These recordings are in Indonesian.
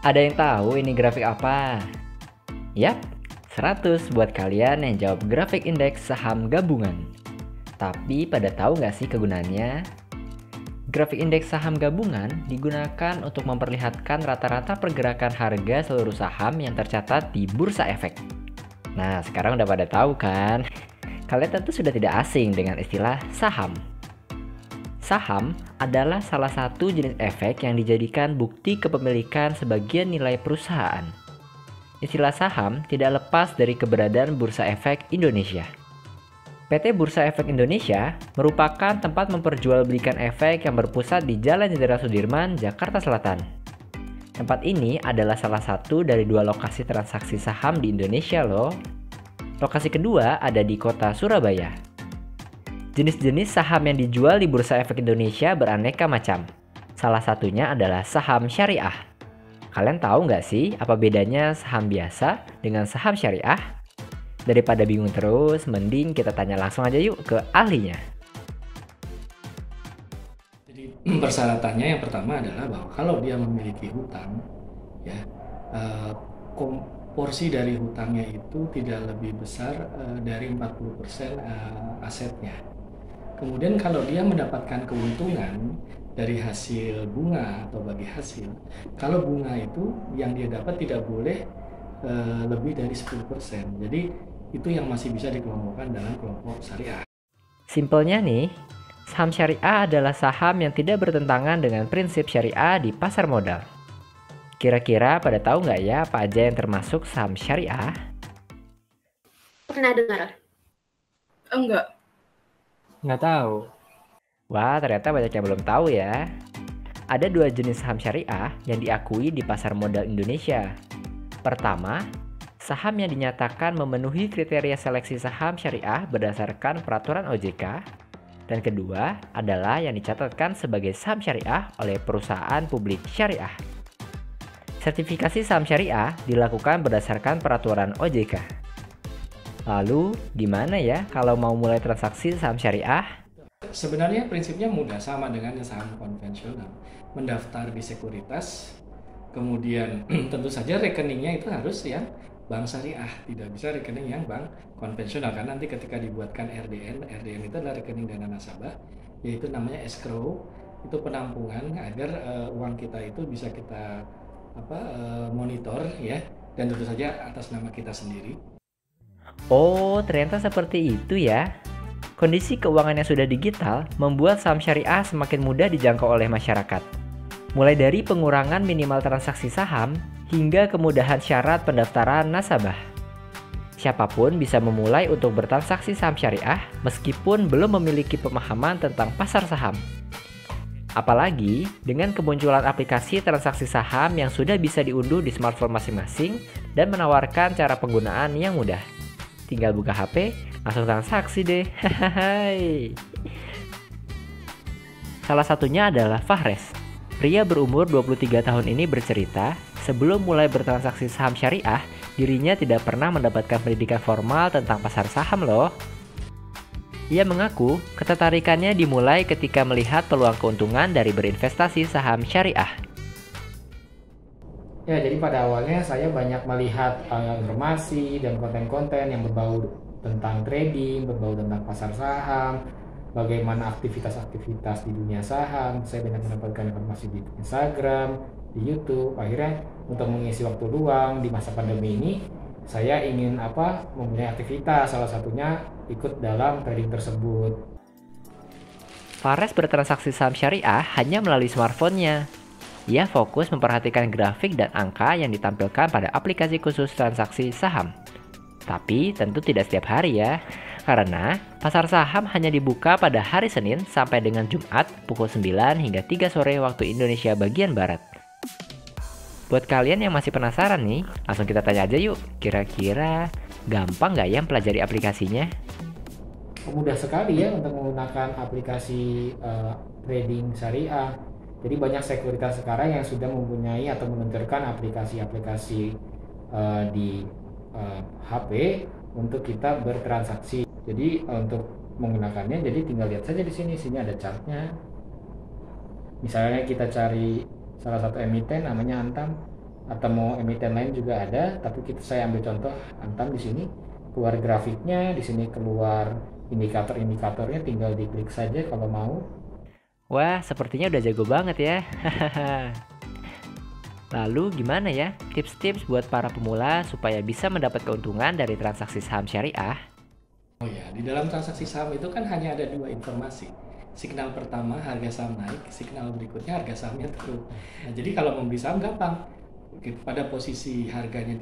Ada yang tahu ini grafik apa? Yap, 100 buat kalian yang jawab grafik indeks saham gabungan. Tapi pada tahu nggak sih kegunaannya? Grafik indeks saham gabungan digunakan untuk memperlihatkan rata-rata pergerakan harga seluruh saham yang tercatat di Bursa Efek. Nah, sekarang udah pada tahu kan? Kalian tentu sudah tidak asing dengan istilah saham. Saham adalah salah satu jenis efek yang dijadikan bukti kepemilikan sebagian nilai perusahaan. Istilah saham tidak lepas dari keberadaan Bursa Efek Indonesia. PT Bursa Efek Indonesia merupakan tempat memperjualbelikan efek yang berpusat di Jalan Jenderal Sudirman, Jakarta Selatan. Tempat ini adalah salah satu dari 2 lokasi transaksi saham di Indonesia loh. Lokasi kedua ada di kota Surabaya. Jenis-jenis saham yang dijual di Bursa Efek Indonesia beraneka macam. Salah satunya adalah saham syariah. Kalian tahu nggak sih apa bedanya saham biasa dengan saham syariah? Daripada bingung terus, mending kita tanya langsung aja yuk ke ahlinya. Jadi persyaratannya yang pertama adalah bahwa kalau dia memiliki hutang, ya porsi dari hutangnya itu tidak lebih besar dari 40% asetnya. Kemudian kalau dia mendapatkan keuntungan dari hasil bunga atau bagi hasil, kalau bunga itu yang dia dapat tidak boleh lebih dari 10%. Jadi itu yang masih bisa dikelompokkan dalam kelompok syariah. Simpelnya nih, saham syariah adalah saham yang tidak bertentangan dengan prinsip syariah di pasar modal. Kira-kira pada tahu nggak ya apa aja yang termasuk saham syariah? Pernah dengar? Enggak. Nggak tahu. Wah, ternyata banyak yang belum tahu ya. Ada 2 jenis saham syariah yang diakui di pasar modal Indonesia. Pertama, saham yang dinyatakan memenuhi kriteria seleksi saham syariah berdasarkan peraturan OJK. Dan kedua adalah yang dicatatkan sebagai saham syariah oleh perusahaan publik syariah. Sertifikasi saham syariah dilakukan berdasarkan peraturan OJK. Lalu, gimana ya kalau mau mulai transaksi saham syariah? Sebenarnya prinsipnya mudah, sama dengan yang saham konvensional. Mendaftar di sekuritas, kemudian tentu saja rekeningnya itu harus yang bank syariah, tidak bisa rekening yang bank konvensional, karena nanti ketika dibuatkan RDN itu adalah rekening dana nasabah, yaitu namanya escrow, itu penampungan agar uang kita itu bisa kita monitor ya, dan tentu saja atas nama kita sendiri. Oh, ternyata seperti itu ya. Kondisi keuangan yang sudah digital membuat saham syariah semakin mudah dijangkau oleh masyarakat. Mulai dari pengurangan minimal transaksi saham hingga kemudahan syarat pendaftaran nasabah. Siapapun bisa memulai untuk bertransaksi saham syariah meskipun belum memiliki pemahaman tentang pasar saham. Apalagi dengan kemunculan aplikasi transaksi saham yang sudah bisa diunduh di smartphone masing-masing dan menawarkan cara penggunaan yang mudah. Tinggal buka HP, langsung transaksi deh. Hahaha. Salah satunya adalah Fahres. Pria berumur 23 tahun ini bercerita, sebelum mulai bertransaksi saham syariah, dirinya tidak pernah mendapatkan pendidikan formal tentang pasar saham loh. Ia mengaku ketertarikannya dimulai ketika melihat peluang keuntungan dari berinvestasi saham syariah. Ya, jadi pada awalnya saya banyak melihat informasi dan konten-konten yang berbau tentang trading, berbau tentang pasar saham, bagaimana aktivitas-aktivitas di dunia saham. Saya banyak mendapatkan informasi di Instagram, di YouTube. Akhirnya untuk mengisi waktu luang di masa pandemi ini, saya ingin memulai aktivitas, salah satunya ikut dalam trading tersebut. Fares bertransaksi saham syariah hanya melalui smartphone-nya. Ia fokus memperhatikan grafik dan angka yang ditampilkan pada aplikasi khusus transaksi saham. Tapi tentu tidak setiap hari ya, karena pasar saham hanya dibuka pada hari Senin sampai dengan Jumat pukul 9 hingga 3 sore waktu Indonesia bagian Barat. Buat kalian yang masih penasaran nih, langsung kita tanya aja yuk, kira-kira gampang nggak ya mempelajari aplikasinya? Mudah sekali ya untuk menggunakan aplikasi trading syariah. Jadi banyak sekuritas sekarang yang sudah mempunyai atau meluncurkan aplikasi-aplikasi di HP untuk kita bertransaksi. Jadi untuk menggunakannya, jadi tinggal lihat saja di sini ada chartnya. Misalnya kita cari salah satu emiten namanya Antam, atau mau emiten lain juga ada, tapi saya ambil contoh Antam di sini keluar grafiknya, di sini keluar indikator-indikatornya, tinggal diklik saja kalau mau. Wah, sepertinya udah jago banget ya. Lalu gimana ya tips-tips buat para pemula supaya bisa mendapat keuntungan dari transaksi saham syariah? Oh ya, di dalam transaksi saham itu kan hanya ada 2 informasi. Signal pertama harga saham naik, signal berikutnya harga sahamnya turun. Nah, jadi kalau membeli saham gampang. Pada posisi harganya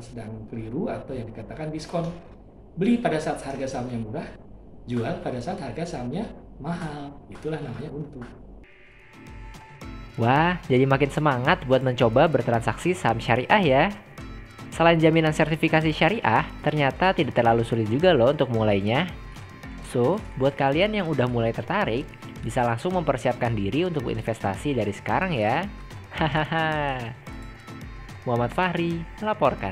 sedang keliru atau yang dikatakan diskon. Beli pada saat harga sahamnya murah, jual pada saat harga sahamnya mahal. Itulah namanya untung. Wah, jadi makin semangat buat mencoba bertransaksi saham syariah ya. Selain jaminan sertifikasi syariah, ternyata tidak terlalu sulit juga loh untuk mulainya. So, buat kalian yang udah mulai tertarik, bisa langsung mempersiapkan diri untuk investasi dari sekarang ya. Hahaha. Muhammad Fahri melaporkan.